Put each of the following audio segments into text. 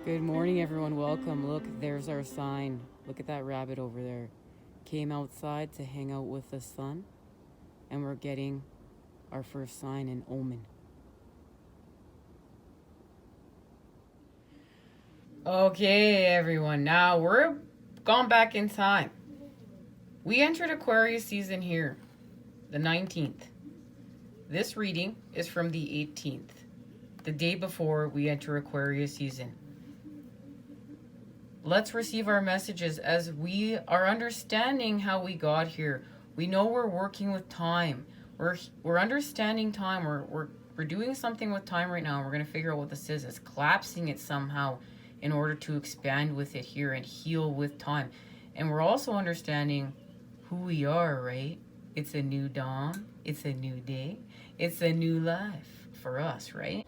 Good morning, everyone. Welcome. Look, there's our sign. Look at that rabbit over there. Came outside to hang out with the sun, and we're getting our first sign in omen. Okay, everyone. Now we're gone back in time. We entered Aquarius season here, the 19th. This reading is from the 18th, the day before we enter Aquarius season. Let's receive our messages as we are understanding how we got here. We know we're working with time. We're understanding time. We're doing something with time right now. We're going to figure out what this is. It's collapsing it somehow in order to expand with it here and heal with time. And we're also understanding who we are, right? It's a new dawn. It's a new day. It's a new life for us, right?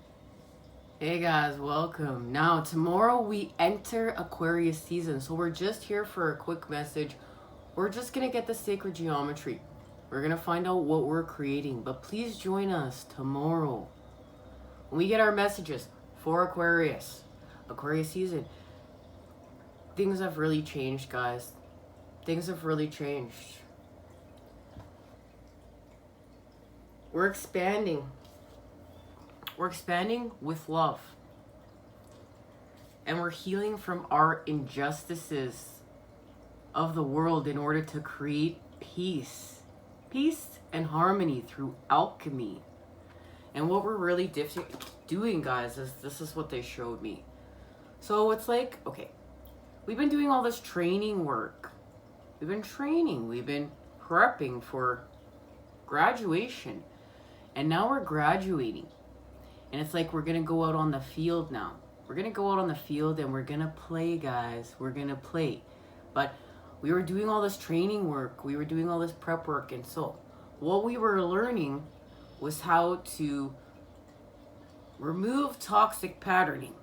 Hey guys, welcome. Now, tomorrow we enter Aquarius season, so we're just here for a quick message. We're just gonna get the sacred geometry. We're gonna find out what we're creating, but please join us tomorrow when we get our messages for Aquarius season. Things have really changed, guys. Things have really changed. We're expanding. We're expanding with love. And we're healing from our injustices of the world in order to create peace. Peace and harmony through alchemy. And what we're really doing, guys, is this is what they showed me. So it's like, okay, we've been doing all this training work. We've been training. We've been prepping for graduation. And now we're graduating. And it's like we're going to go out on the field now. We're going to go out on the field and we're going to play, guys. We're going to play. But we were doing all this training work. We were doing all this prep work. And so what we were learning was how to remove toxic patterning.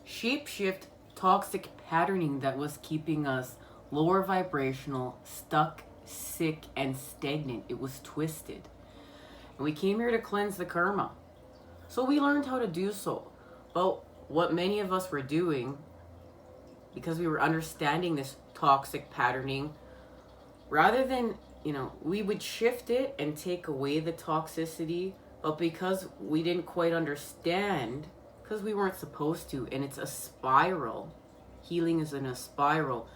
Shapeshift toxic patterning that was keeping us lower vibrational, stuck, sick, and stagnant. It was twisted. And we came here to cleanse the karma. So we learned how to do so. But what many of us were doing, because we were understanding this toxic patterning, rather than, we would shift it and take away the toxicity, but because we didn't quite understand, because we weren't supposed to, and it's a spiral. Healing is in a spiral.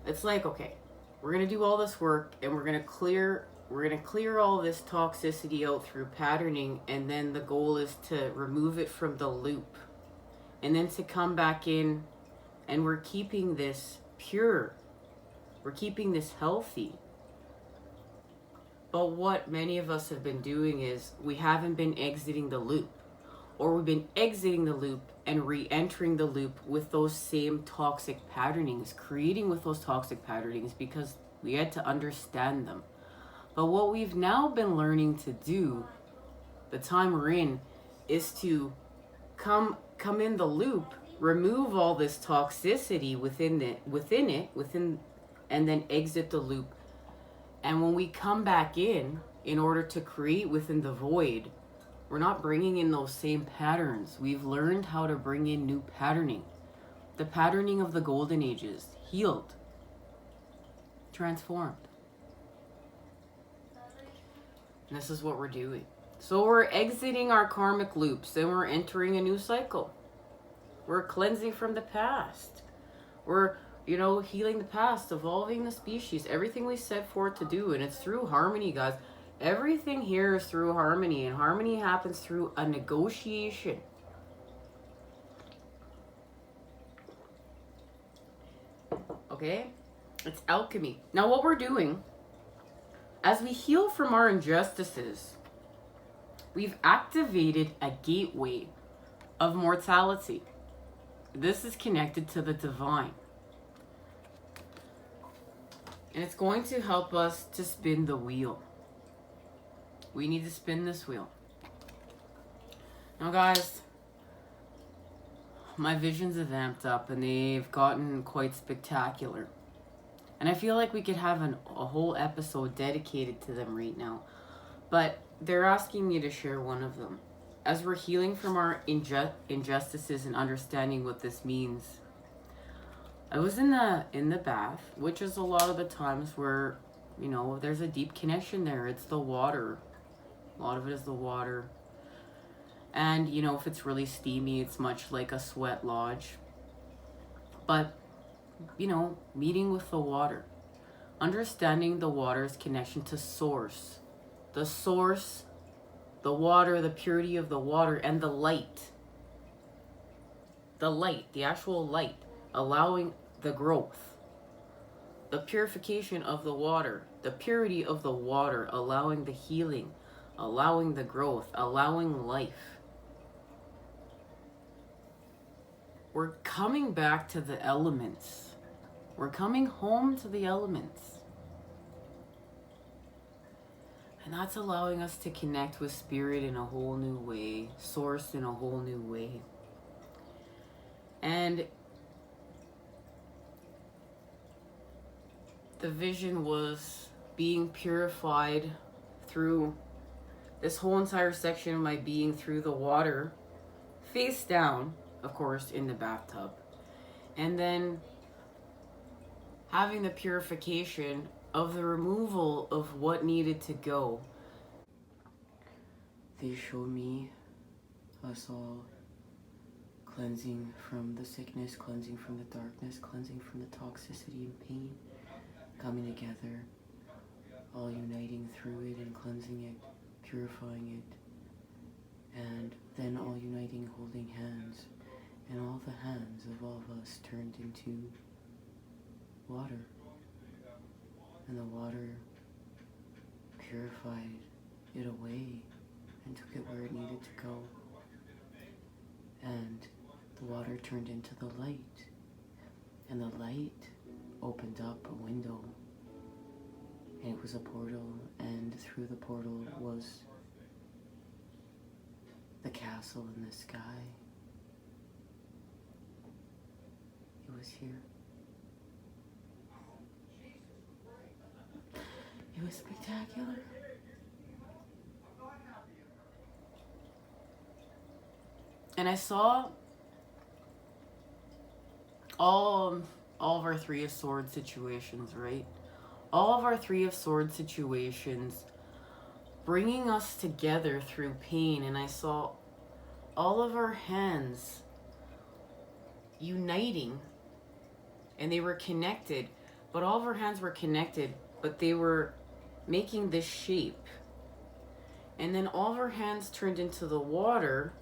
It's like, okay, we're going to do all this work and we're going to clear all this toxicity out through patterning, and then the goal is to remove it from the loop and then to come back in, and we're keeping this pure. We're keeping this healthy. But what many of us have been doing is we haven't been exiting the loop, or we've been exiting the loop and re-entering the loop with those same toxic patternings, creating with those toxic patternings because we had to understand them. But what we've now been learning to do, the time we're in, is to come in the loop, remove all this toxicity within, and then exit the loop. And when we come back in order to create within the void, we're not bringing in those same patterns. We've learned how to bring in new patterning. The patterning of the golden ages, healed, transformed. And this is what we're doing. So we're exiting our karmic loops and we're entering a new cycle. We're cleansing from the past. We're, healing the past, evolving the species, everything we set forth to do. And it's through harmony, guys. Everything here is through harmony, and harmony happens through a negotiation. Okay? It's alchemy. Now what we're doing, as we heal from our injustices, we've activated a gateway of mortality. This is connected to the divine. And it's going to help us to spin the wheel. We need to spin this wheel. Now, guys, my visions have amped up and they've gotten quite spectacular. And I feel like we could have a whole episode dedicated to them right now. But they're asking me to share one of them. as we're healing from our injustices and understanding what this means, I was in the bath, which is a lot of the times where, you know, there's a deep connection there. It's the water. A lot of it is the water. And, you know, if it's really steamy, it's much like a sweat lodge. But, you know, meeting with the water. Understanding the water's connection to source. The source, the water, the purity of the water, and the light. The light, the actual light, allowing the growth. The purification of the water, the purity of the water, allowing the healing, allowing the growth, allowing life. We're coming back to the elements. We're coming home to the elements. And that's allowing us to connect with spirit in a whole new way, source in a whole new way. And the vision was being purified through this whole entire section of my being, through the water, face down, of course, in the bathtub. And then having the purification of the removal of what needed to go. They showed me us all cleansing from the sickness, cleansing from the darkness, cleansing from the toxicity and pain, coming together, all uniting through it and cleansing it, purifying it, and then all uniting, holding hands, and all the hands of all of us turned into water, and the water purified it away and took it where it needed to go, and the water turned into the light, and the light opened up a window, and it was a portal, and through the portal was the castle in the sky. It was here. It was spectacular. And I saw all of our Three of Swords situations, right? All of our Three of Swords situations bringing us together through pain. And I saw all of our hands uniting, and they were connected, but all of our hands were connected, but they were making this shape. And then all of our hands turned into the water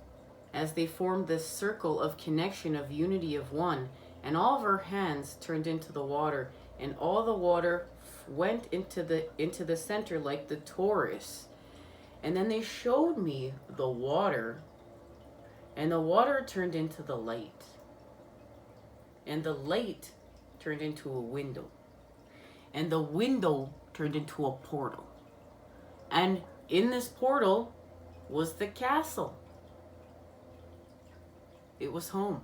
as they formed this circle of connection, of unity, of one. And all of our hands turned into the water, and all the water went into the center like the torus. And then they showed me the water, and the water turned into the light, and the light turned into a window, and the window turned into a portal, and in this portal was the castle. It was home.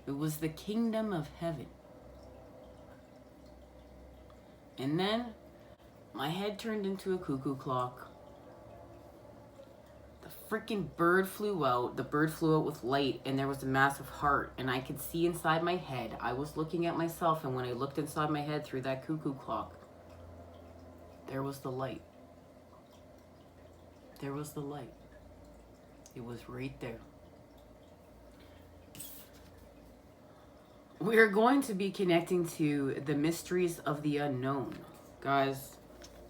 It was the kingdom of heaven. And then my head turned into a cuckoo clock. The freaking bird flew out. The bird flew out with light, and there was a massive heart, and I could see inside my head. I was looking at myself, and when I looked inside my head through that cuckoo clock, there was the light. There was the light. It was right there. We are going to be connecting to the mysteries of the unknown. Guys,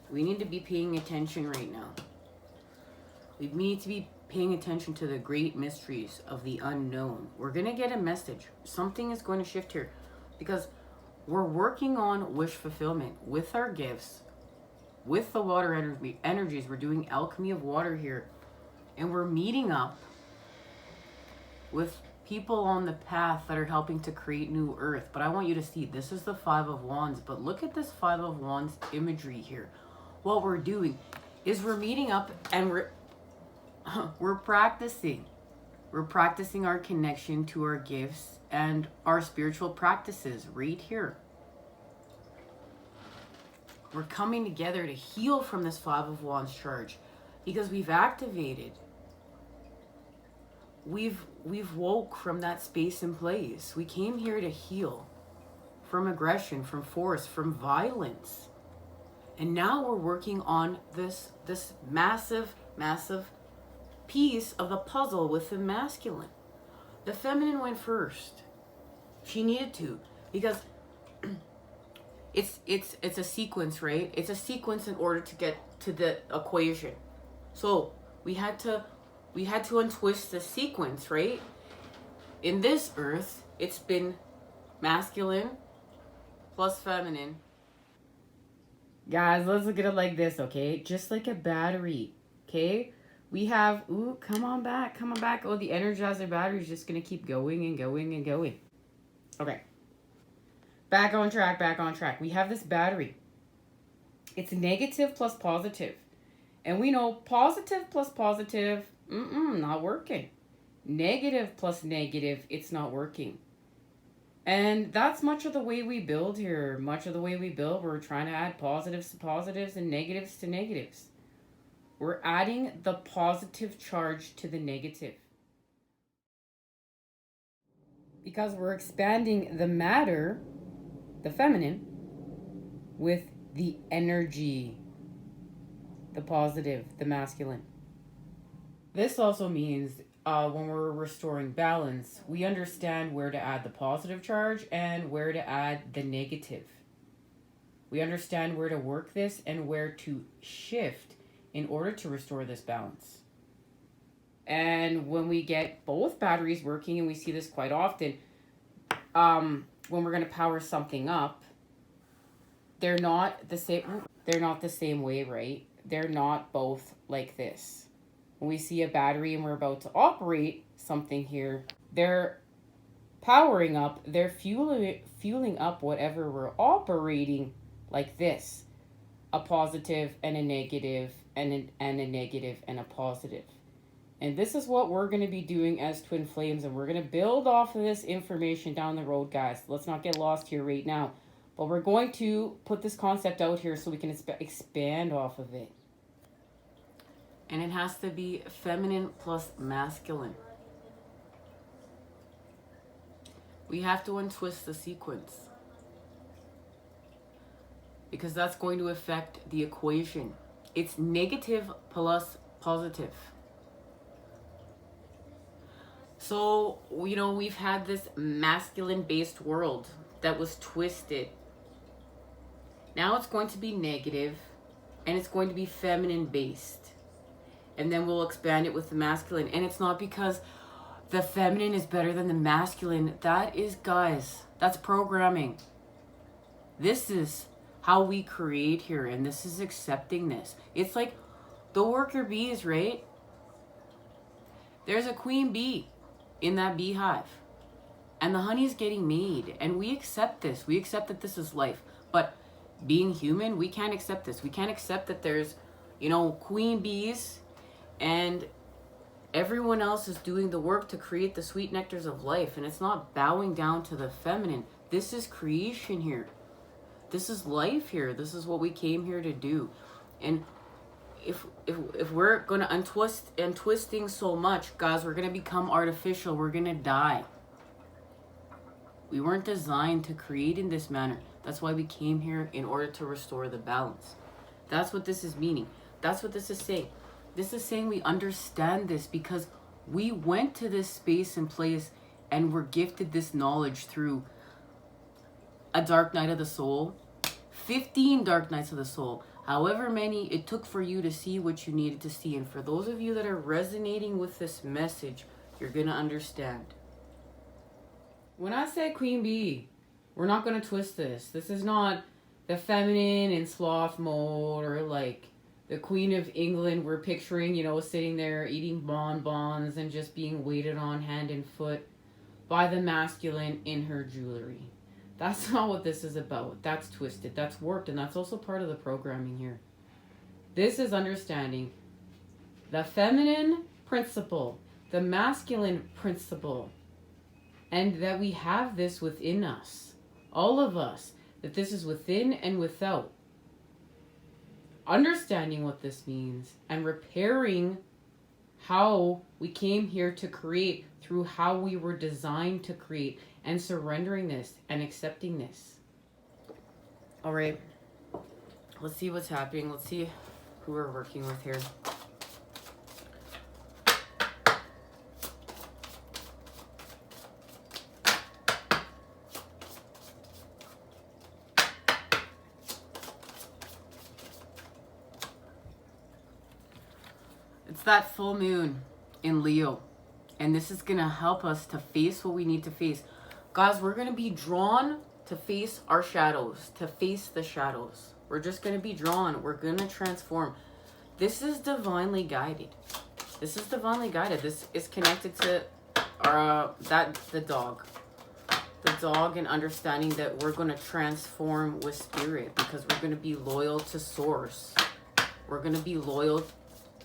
we need to be paying attention right now. We need to be paying attention to the great mysteries of the unknown. We're going to get a message. Something is going to shift here, because we're working on wish fulfillment with our gifts, with the water energies. We're doing alchemy of water here, and we're meeting up with people on the path that are helping to create new earth. But I want you to see, this is the Five of Wands, but look at this Five of Wands imagery here. What we're doing is we're meeting up, and we're practicing. We're practicing our connection to our gifts and our spiritual practices right here. We're coming together to heal from this Five of Wands charge, because we've activated we've woke from that space and place. We came here to heal from aggression, from force, from violence. And now we're working on this massive piece of the puzzle with the masculine. The feminine went first. She needed to, because it's a sequence, right? It's a sequence in order to get to the equation. So we had to untwist the sequence, right? In this earth, it's been masculine plus feminine. Guys, let's look at it like this, okay? Just like a battery, okay? We have, ooh, come on back. Oh, the Energizer battery is just going to keep going and going and going. Okay. Back on track. We have this battery. It's negative plus positive. And we know positive plus positive, not working. Negative plus negative, it's not working. And that's much of the way we build here. Much of the way we build, we're trying to add positives to positives and negatives to negatives. We're adding the positive charge to the negative. Because we're expanding the matter, the feminine, with the energy, the positive, the masculine. This also means when we're restoring balance, we understand where to add the positive charge and where to add the negative. We understand where to work this and where to shift in order to restore this balance. And when we get both batteries working, and we see this quite often, when we're going to power something up, they're not the same way, right? They're not both like this. When we see a battery and we're about to operate something here, they're powering up, they're fueling up whatever we're operating like this. A positive and a negative and a negative and a positive. And this is what we're going to be doing as twin flames, and we're going to build off of this information down the road, guys. Let's not get lost here right now. But we're going to put this concept out here so we can expand off of it. And it has to be feminine plus masculine. We have to untwist the sequence, because that's going to affect the equation. It's negative plus positive. So, we've had this masculine-based world that was twisted. Now it's going to be negative, and it's going to be feminine-based. And then we'll expand it with the masculine. And it's not because the feminine is better than the masculine. That is, guys, that's programming. This is how we create here, and this is accepting this. It's like the worker bees, right? There's a queen bee in that beehive, and the honey's getting made, and we accept this. We accept that this is life. But being human, we can't accept this. We can't accept that there's, queen bees and everyone else is doing the work to create the sweet nectars of life, and it's not bowing down to the feminine. This is creation here. This is life here. This is what we came here to do. And if we're going to untwist things so much, guys, we're going to become artificial. We're going to die. We weren't designed to create in this manner. That's why we came here, in order to restore the balance. That's what this is meaning. That's what this is saying. This is saying we understand this because we went to this space and place and were gifted this knowledge through a dark night of the soul, 15 dark nights of the soul, however many it took for you to see what you needed to see. And for those of you that are resonating with this message, you're going to understand. When I say queen bee, we're not going to twist this. This is not the feminine in sloth mode, or like the Queen of England we're picturing, sitting there eating bonbons and just being waited on hand and foot by the masculine in her jewelry. That's not what this is about. That's twisted. That's warped. And that's also part of the programming here. This is understanding the feminine principle, the masculine principle, and that we have this within us, all of us, that this is within and without. Understanding what this means and repairing how we came here to create, through how we were designed to create, and surrendering this and accepting this. All right, let's see what's happening. Let's see who we're working with here. It's that full moon in Leo. And this is going to help us to face what we need to face. Guys, we're going to be drawn to face our shadows, to face the shadows. We're just going to be drawn. We're going to transform. This is divinely guided. This is divinely guided. This is connected to the dog. The dog, and understanding that we're going to transform with spirit, because we're going to be loyal to source. We're going to be loyal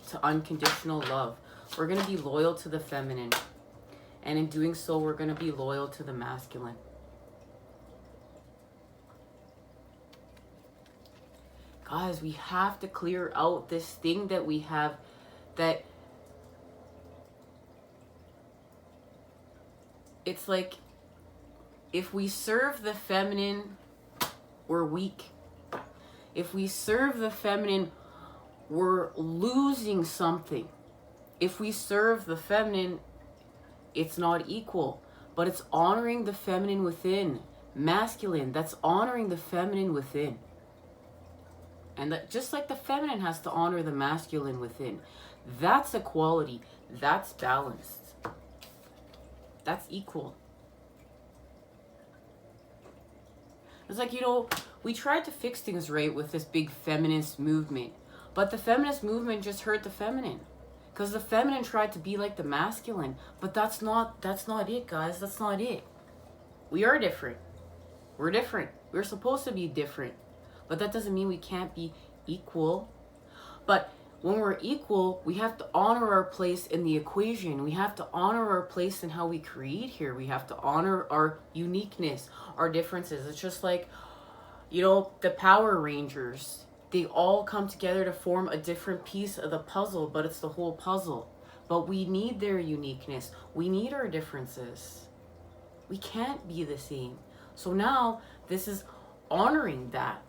to unconditional love. We're going to be loyal to the feminine. And in doing so, we're going to be loyal to the masculine. Guys, we have to clear out this thing that we have, that it's like, if we serve the feminine, we're weak. If we serve the feminine, we're losing something. If we serve the feminine, it's not equal, but it's honoring the feminine within. Masculine, that's honoring the feminine within. And that, just like the feminine has to honor the masculine within, that's equality. That's balanced. That's equal. It's like, you know, we tried to fix things right with this big feminist movement, but the feminist movement just hurt the feminine. Because the feminine tried to be like the masculine. But that's not it, guys. That's not it. We are different. We're different. We're supposed to be different. But that doesn't mean we can't be equal. But when we're equal, we have to honor our place in the equation. We have to honor our place in how we create here. We have to honor our uniqueness, our differences. It's just like, you know, the Power Rangers. They all come together to form a different piece of the puzzle, but it's the whole puzzle. But we need their uniqueness. We need our differences. We can't be the same. So now this is honoring that.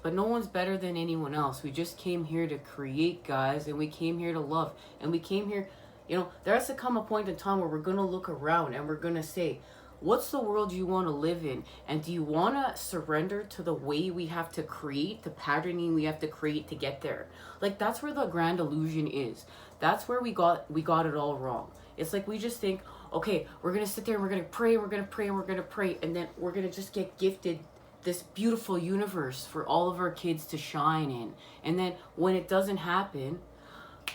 But no one's better than anyone else. We just came here to create, guys, and we came here to love. And we came here, you know, there has to come a point in time where we're going to look around and we're going to say, what's the world you want to live in? And do you want to surrender to the way we have to create, the patterning we have to create to get there? Like, that's where the grand illusion is. That's where we got it all wrong. It's like we just think, okay, we're going to sit there and we're going to pray, we're going to pray, and we're going to pray. And then we're going to just get gifted this beautiful universe for all of our kids to shine in. And then when it doesn't happen,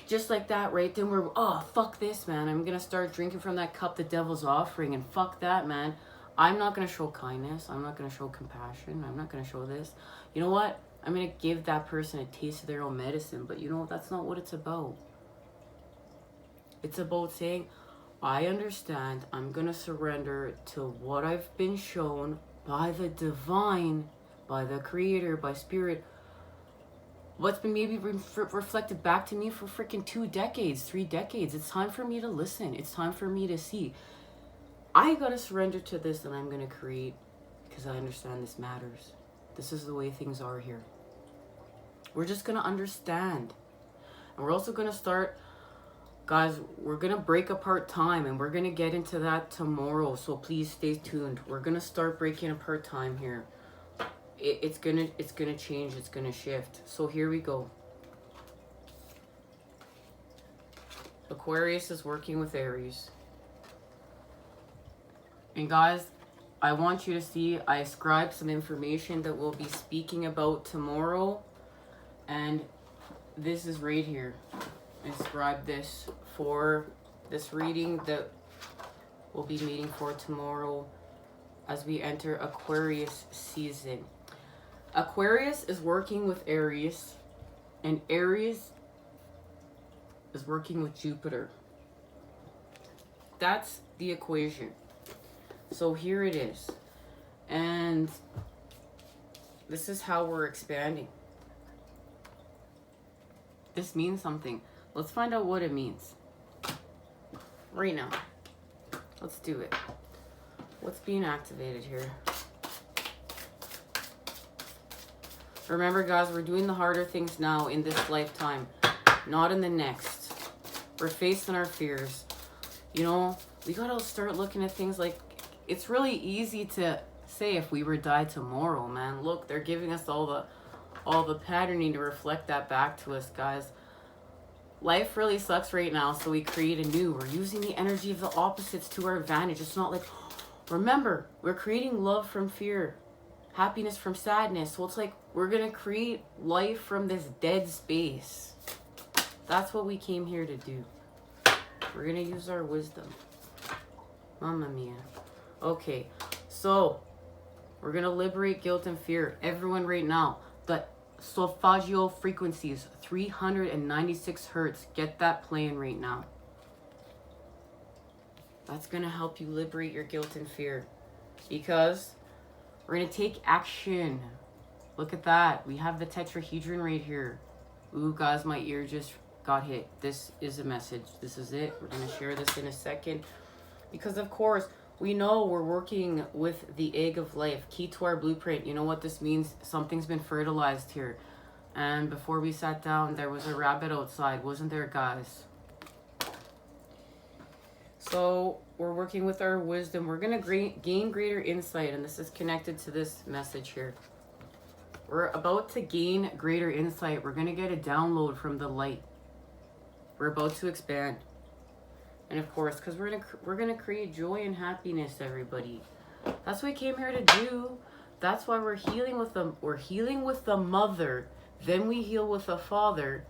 just like that, right? Then we're, oh, fuck this, man. I'm going to start drinking from that cup the devil's offering. And fuck that, man. I'm not going to show kindness. I'm not going to show compassion. I'm not going to show this. You know what? I'm going to give that person a taste of their own medicine. But you know, that's not what it's about. It's about saying, I understand. I'm going to surrender to what I've been shown by the divine, by the creator, by spirit. What's been maybe reflected back to me for freaking 2 decades, 3 decades. It's time for me to listen. It's time for me to see. I gotta surrender to this, and I'm gonna create, because I understand this matters. This is the way things are here. We're just gonna understand. And we're also gonna start, guys, we're gonna break apart time, and we're gonna get into that tomorrow. So please stay tuned. We're gonna start breaking apart time here. It's gonna change, it's gonna shift. So here we go. Aquarius is working with Aries. And guys, I want you to see, I scribed some information that we'll be speaking about tomorrow. And this is right here. I scribed this for this reading that we'll be meeting for tomorrow as we enter Aquarius season. Aquarius is working with Aries, and Aries is working with Jupiter. That's the equation. So here it is. And this is how we're expanding. This means something. Let's find out what it means. Right now. Let's do it. What's being activated here? Remember, guys, we're doing the harder things now in this lifetime, not in the next. We're facing our fears. You know, we gotta start looking at things like, it's really easy to say if we were to die tomorrow, man. Look, they're giving us all the patterning to reflect that back to us, guys. Life really sucks right now, so we create a new. We're using the energy of the opposites to our advantage. It's not like, remember, we're creating love from fear, happiness from sadness. So it's like we're going to create life from this dead space. That's what we came here to do. We're going to use our wisdom. Mamma mia. Okay, so we're going to liberate guilt and fear. Everyone right now, the solfeggio frequencies, 396 hertz. Get that playing right now. That's going to help you liberate your guilt and fear. Because we're going to take action. Look at that. We have the tetrahedron right here. Ooh, guys, my ear just got hit. This is a message. This is it. We're going to share this in a second. Because, of course, we know we're working with the egg of life. Key to our blueprint. You know what this means? Something's been fertilized here. And before we sat down, there was a rabbit outside. Wasn't there, guys? So we're working with our wisdom. We're going to gain greater insight. And this is connected to this message here. We're about to gain greater insight. We're going to get a download from the light. We're about to expand. And of course, because we're gonna create joy and happiness, everybody. That's what we came here to do. That's why we're healing with them. We're healing with the mother. Then we heal with the father.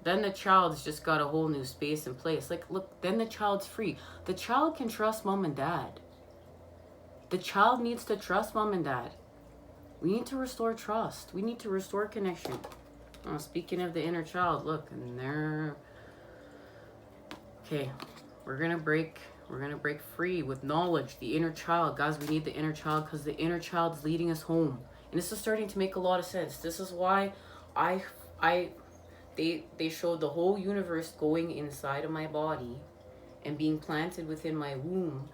Then the child's just got a whole new space and place. Like, look, then the child's free. The child can trust mom and dad. The child needs to trust mom and dad. We need to restore trust. We need to restore connection. Oh, speaking of the inner child, look, and there. Okay, we're gonna break free with knowledge, the inner child. Guys, we need the inner child because the inner child's leading us home. And this is starting to make a lot of sense. This is why they showed the whole universe going inside of my body and being planted within my womb.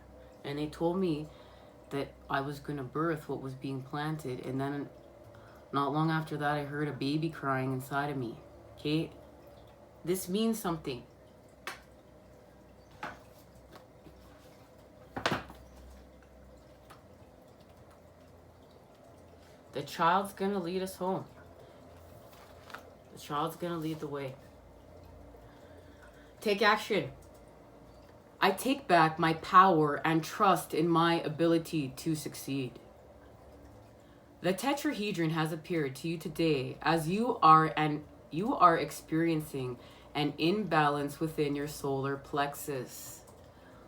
And they told me that I was gonna birth what was being planted. And then not long after that, I heard a baby crying inside of me. Okay, this means something. The child's going to lead us home. The child's going to lead the way. Take action. I take back my power and trust in my ability to succeed. The tetrahedron has appeared to you today as you are experiencing an imbalance within your solar plexus.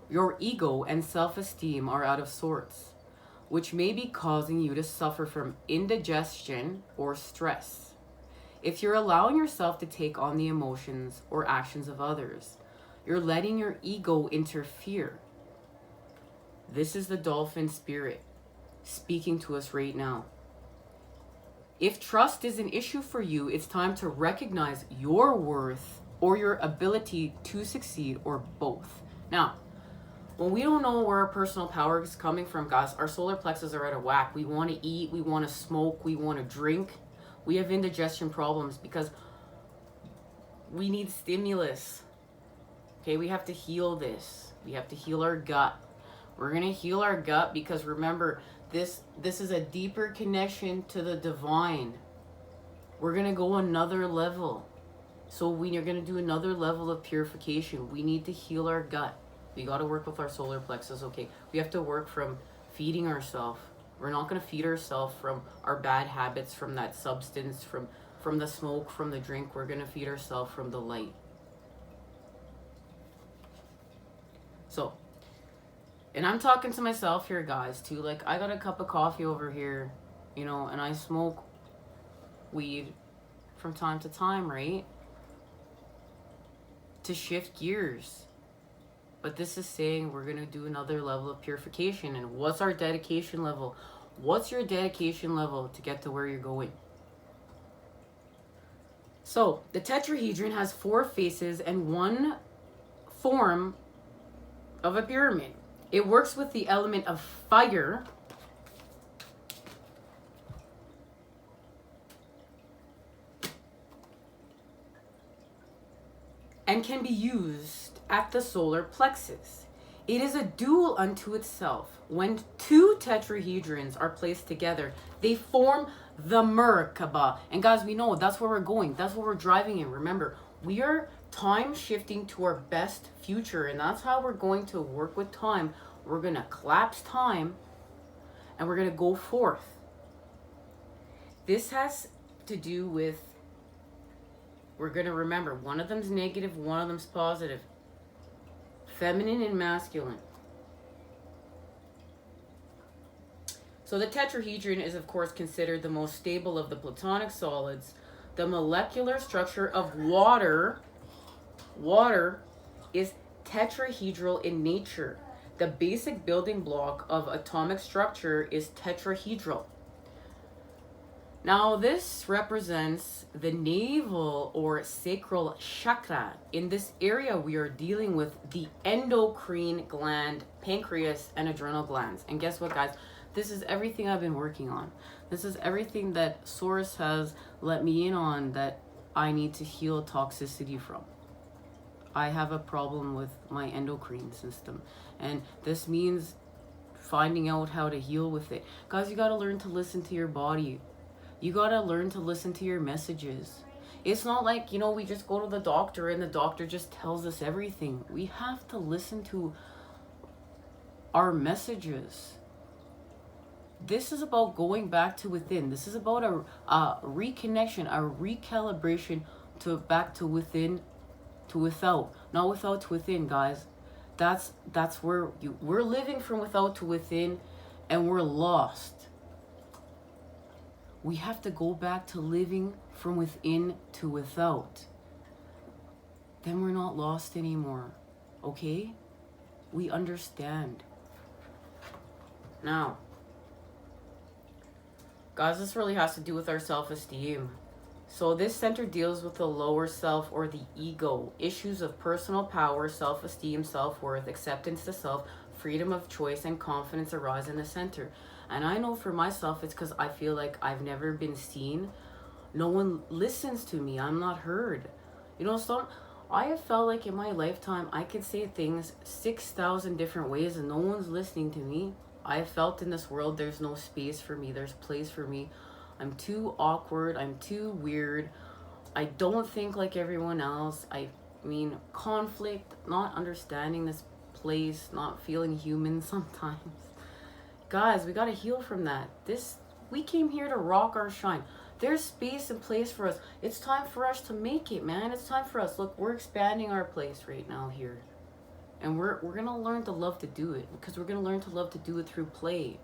Your ego and self-esteem are out of sorts, which may be causing you to suffer from indigestion or stress. If you're allowing yourself to take on the emotions or actions of others, you're letting your ego interfere. This is the dolphin spirit speaking to us right now. If trust is an issue for you, it's time to recognize your worth or your ability to succeed, or both. Now, when we don't know where our personal power is coming from, guys, our solar plexus are out of whack. We want to eat, we want to smoke, we want to drink. We have indigestion problems because we need stimulus. Okay, we have to heal this. We have to heal our gut. We're going to heal our gut because remember, this is a deeper connection to the divine. We're going to go another level. So when you're going to do another level of purification, we need to heal our gut. We got to work with our solar plexus. Okay, we have to work from feeding ourselves. We're not going to feed ourselves from our bad habits, from that substance, from the smoke, from the drink. We're going to feed ourselves from the light. So, and I'm talking to myself here, guys, too. Like, I got a cup of coffee over here, you know, and I smoke weed from time to time, right? To shift gears. But this is saying we're going to do another level of purification. And what's our dedication level? What's your dedication level to get to where you're going? So the tetrahedron has 4 faces and 1 form of a pyramid. It works with the element of fire, and can be used at the solar plexus. It is a dual unto itself. When 2 tetrahedrons are placed together, they form the Merkaba. And guys, we know that's where we're going. That's what we're driving in. Remember, we are time shifting to our best future, and that's how we're going to work with time. We're going to collapse time, and we're going to go forth. This has to do with, we're going to remember, one of them's negative, one of them's positive. Feminine and masculine. So the tetrahedron is, of course, considered the most stable of the platonic solids. The molecular structure of water is tetrahedral in nature. The basic building block of atomic structure is tetrahedral. Now, this represents the navel or sacral chakra. In this area, we are dealing with the endocrine gland, pancreas, and adrenal glands. And guess what, guys? This is everything I've been working on. This is everything that Source has let me in on that I need to heal toxicity from. I have a problem with my endocrine system, and this means finding out how to heal with it. Guys, you got to learn to listen to your body. You got to learn to listen to your messages. It's not like, we just go to the doctor and the doctor just tells us everything. We have to listen to our messages. This is about going back to within. This is about a reconnection, a recalibration to back to within, to without. Not without to within, guys. That's where we're living from without to within, and we're lost. We have to go back to living from within to without. Then we're not lost anymore. Okay? We understand. Now, guys, this really has to do with our self-esteem. So this center deals with the lower self or the ego. Issues of personal power, self-esteem, self-worth, acceptance to self, freedom of choice, and confidence arise in the center. And I know for myself, it's because I feel like I've never been seen. No one listens to me. I'm not heard. I have felt like in my lifetime, I could say things 6,000 different ways and no one's listening to me. I have felt in this world, there's no space for me. There's place for me. I'm too awkward. I'm too weird. I don't think like everyone else. Conflict, not understanding this place, not feeling human sometimes. Guys, we got to heal from that. We came here to rock our shine. There's space and place for us. It's time for us to make it, man. It's time for us. Look, we're expanding our place right now here. And we're going to learn to love to do it, because we're going to learn to love to do it through play.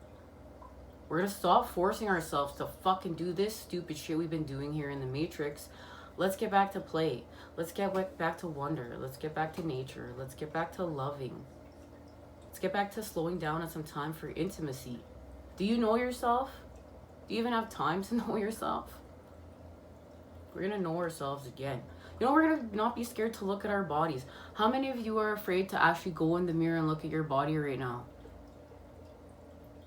We're going to stop forcing ourselves to fucking do this stupid shit we've been doing here in the Matrix. Let's get back to play. Let's get back to wonder. Let's get back to nature. Let's get back to loving. Let's get back to slowing down and some time for intimacy. Do you know yourself? Do you even have time to know yourself? We're going to know ourselves again. We're going to not be scared to look at our bodies. How many of you are afraid to actually go in the mirror and look at your body right now?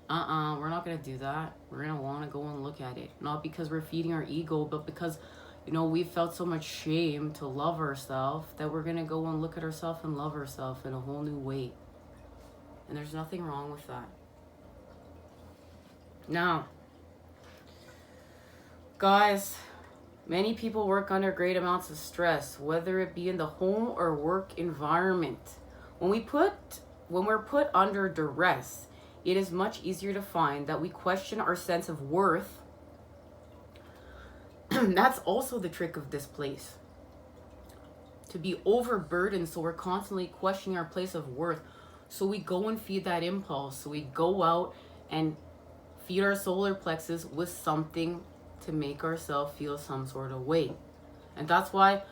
We're not going to do that. We're going to want to go and look at it. Not because we're feeding our ego, but because, we felt so much shame to love ourselves that we're going to go and look at ourselves and love ourselves in a whole new way. And there's nothing wrong with that. Now, guys, many people work under great amounts of stress, whether it be in the home or work environment. When we're put under duress, it is much easier to find that we question our sense of worth. That's also the trick of this place. To be overburdened, so we're constantly questioning our place of worth. So we go and feed that impulse. So we go out and feed our solar plexus with something to make ourselves feel some sort of way. And that's why,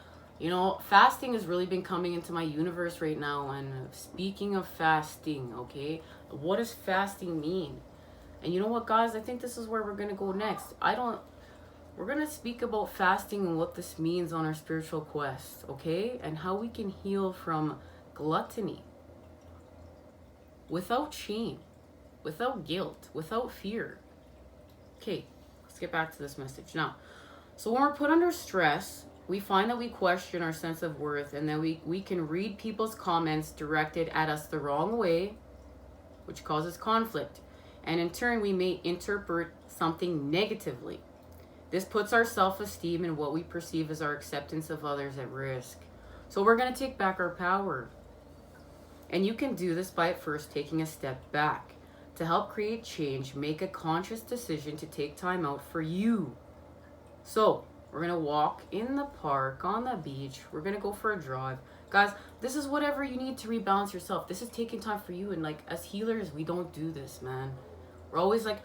fasting has really been coming into my universe right now. And speaking of fasting, okay, what does fasting mean? And you know what, guys? I think this is where we're going to go next. we're going to speak about fasting and what this means on our spiritual quest, okay? And how we can heal from gluttony without shame, without guilt, without fear. Okay, let's get back to this message. Now, so when we're put under stress, we find that we question our sense of worth, and that we can read people's comments directed at us the wrong way, which causes conflict. And in turn, we may interpret something negatively. This puts our self-esteem and what we perceive as our acceptance of others at risk. So we're going to take back our power. And you can do this by at first taking a step back. To help create change, make a conscious decision to take time out for you. So we're going to walk in the park, on the beach. We're going to go for a drive. Guys, this is whatever you need to rebalance yourself. This is taking time for you. And like, as healers, we don't do this, man. We're always like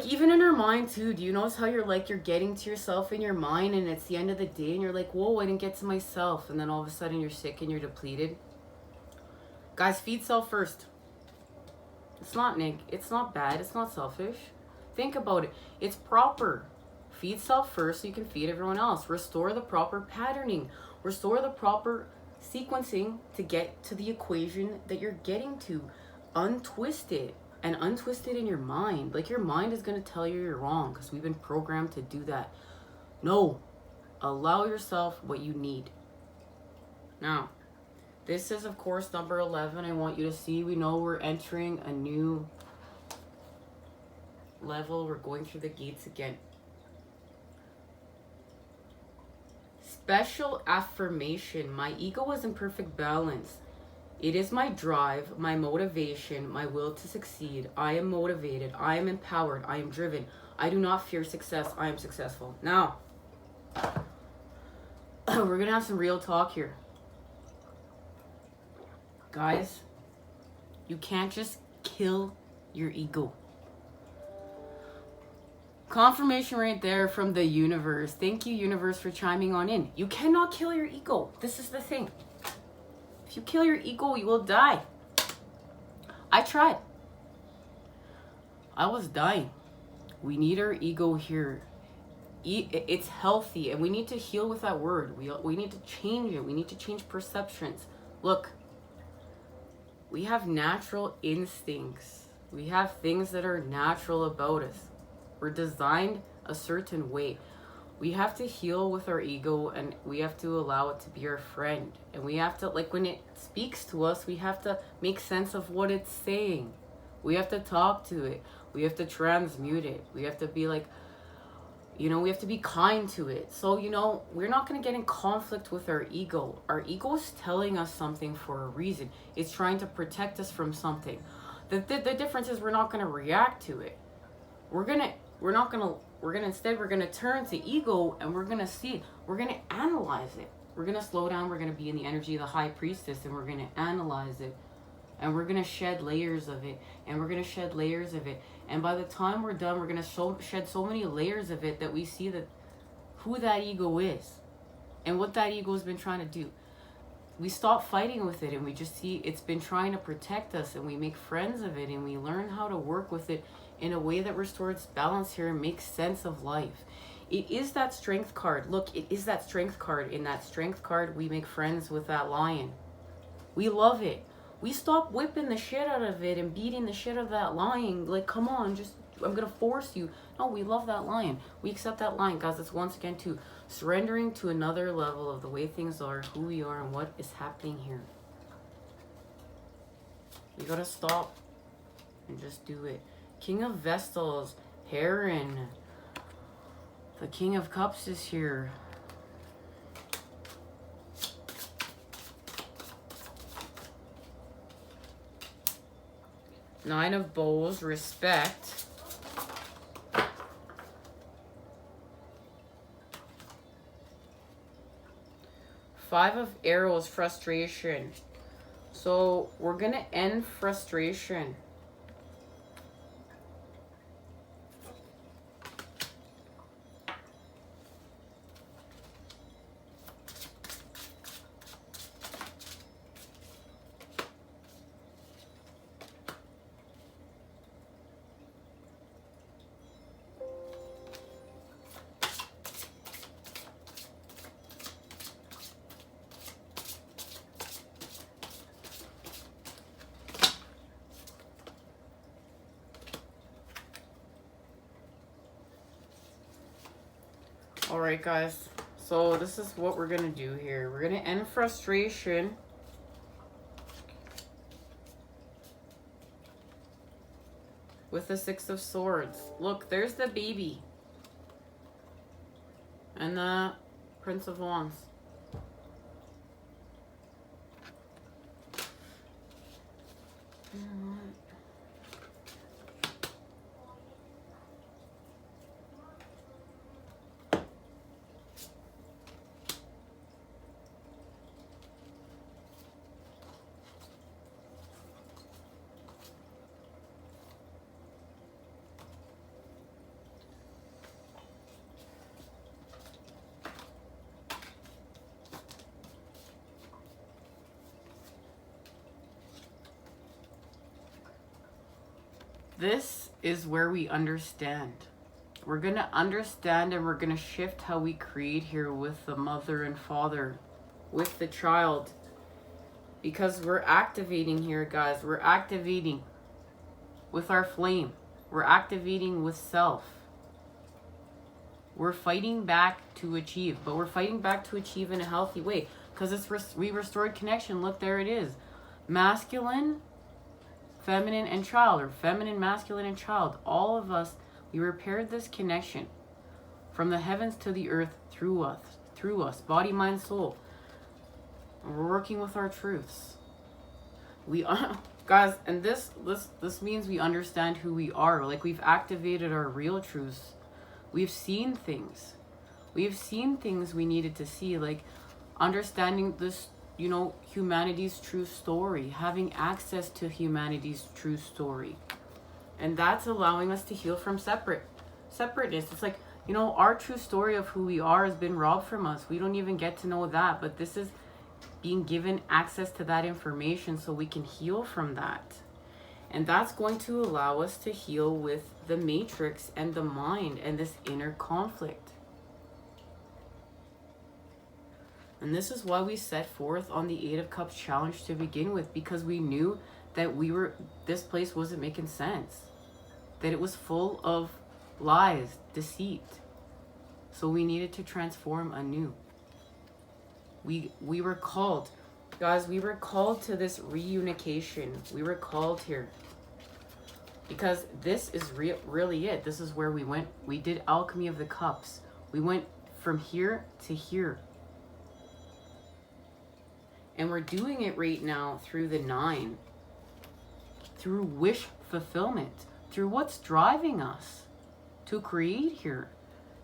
even in our mind too. Do you notice how you're getting to yourself in your mind, and it's the end of the day and you're like, whoa, I didn't get to myself. And then all of a sudden you're sick and you're depleted. Guys, feed self first. It's not bad. It's not selfish. Think about it. It's proper. Feed self first so you can feed everyone else. Restore the proper patterning. Restore the proper sequencing to get to the equation that you're getting to. Untwist it. And untwist it in your mind. Like, your mind is going to tell you you're wrong, because we've been programmed to do that. No. Allow yourself what you need. Now, this is, of course, number 11. I want you to see, we know we're entering a new level. We're going through the gates again. Special affirmation. My ego is in perfect balance. It is my drive, my motivation, my will to succeed. I am motivated. I am empowered. I am driven. I do not fear success. I am successful. Now, we're going to have some real talk here. Guys, you can't just kill your ego. Confirmation right there from the universe. Thank you, universe, for chiming on in. You cannot kill your ego. This is the thing. If you kill your ego, you will die. I tried. I was dying. We need our ego here. It's healthy, and we need to heal with that word. We need to change it. We need to change perceptions. Look, we have natural instincts. We have things that are natural about us. We're designed a certain way. We have to heal with our ego, and we have to allow it to be our friend. And we have to, like, when it speaks to us, we have to make sense of what it's saying. We have to talk to it. We have to transmute it. We have to be like, we have to be kind to it. So, we're not going to get in conflict with our ego. Our ego is telling us something for a reason. It's trying to protect us from something. The difference is we're not going to react to it. We're going to turn to ego, and we're going to analyze it. We're going to slow down. We're going to be in the energy of the high priestess, and we're going to analyze it. And we're going to shed layers of it. And we're going to shed layers of it. And by the time we're done, we're going to shed so many layers of it that we see that who that ego is and what that ego has been trying to do. We stop fighting with it, and we just see it's been trying to protect us, and we make friends of it, and we learn how to work with it in a way that restores balance here and makes sense of life. It is that strength card. Look, it is that strength card. In that strength card, we make friends with that lion. We love it. We stop whipping the shit out of it and beating the shit out of that lion. Like, come on, I'm going to force you. No, we love that lion. We accept that lion. Guys, it's once again to surrendering to another level of the way things are, who we are, and what is happening here. We got to stop and just do it. King of Vestals, Heron. The King of Cups is here. Nine of Bowls, respect. Five of Arrows, frustration. So we're going to end frustration. All right, guys. So this is what we're going to do here. We're going to end frustration. With the Six of Swords. Look, there's the baby. And the Prince of Wands. This is where we understand. We're going to understand and we're going to shift how we create here with the mother and father, with the child. Because we're activating here, guys. We're activating with our flame. We're activating with self. We're fighting back to achieve. But we're fighting back to achieve in a healthy way. Because we restored connection. Look, there it is. Masculine, feminine, and child, or feminine, masculine, and child. All of us, we repaired this connection from the heavens to the earth through us, body, mind, soul. We're working with our truths. We guys, and this means we understand who we are. Like, we've activated our real truths. We've seen things. We've seen things we needed to see, like understanding this, you know, humanity's true story, having access to humanity's true story. And that's allowing us to heal from separateness. It's like, you know, our true story of who we are has been robbed from us. We don't even get to know that, but this is being given access to that information so we can heal from that. And that's going to allow us to heal with the matrix and the mind and this inner conflict. And this is why we set forth on the 8 of Cups challenge to begin with, because we knew that this place wasn't making sense. That it was full of lies, deceit. So we needed to transform anew. We were called, guys, we were called to this reunification. We were called here. Because this is really it. This is where we went. We did alchemy of the cups. We went from here to here. And we're doing it right now through the 9. Through wish fulfillment. Through what's driving us to create here.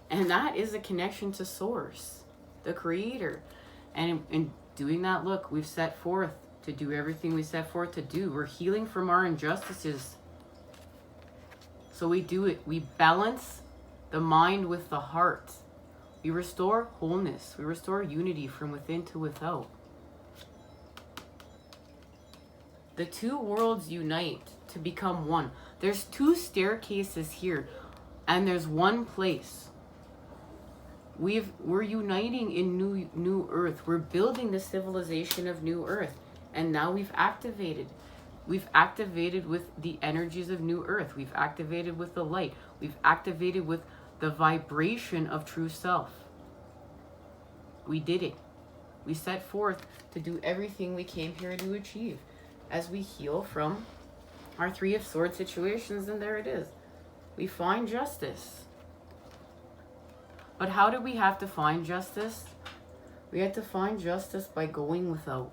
And that is a connection to source, the creator. And in doing that, look, we've set forth to do everything we set forth to do. We're healing from our injustices. So we do it. We balance the mind with the heart. We restore wholeness. We restore unity from within to without. The two worlds unite to become one. There's 2 staircases here, and there's one place. We're uniting in new earth. We're building the civilization of new earth. And now we've activated. We've activated with the energies of new earth. We've activated with the light. We've activated with the vibration of true self. We did it. We set forth to do everything we came here to achieve as we heal from our 3 of Swords situations. And there it is. We find justice. But how do we have to find justice? We had to find justice by going without.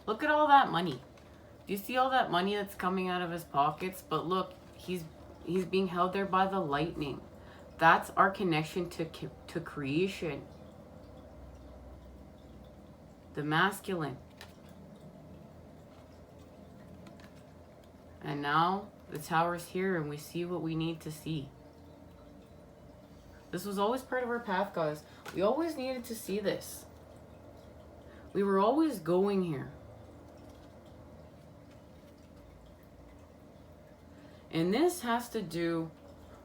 Look at all that money. Do you see all that money that's coming out of his pockets? But look, he's being held there by the lightning. That's our connection to creation. The masculine. And now the tower's here and we see what we need to see. This was always part of our path, guys. We always needed to see this. We were always going here. And this has to do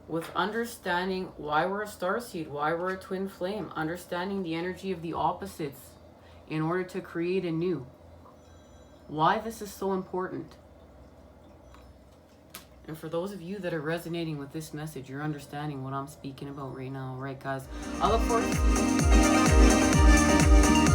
with understanding why we're a starseed, why we're a twin flame, understanding the energy of the opposites in order to create a new. Why this is so important. And for those of you that are resonating with this message, you're understanding what I'm speaking about right now, right, guys? I look forward to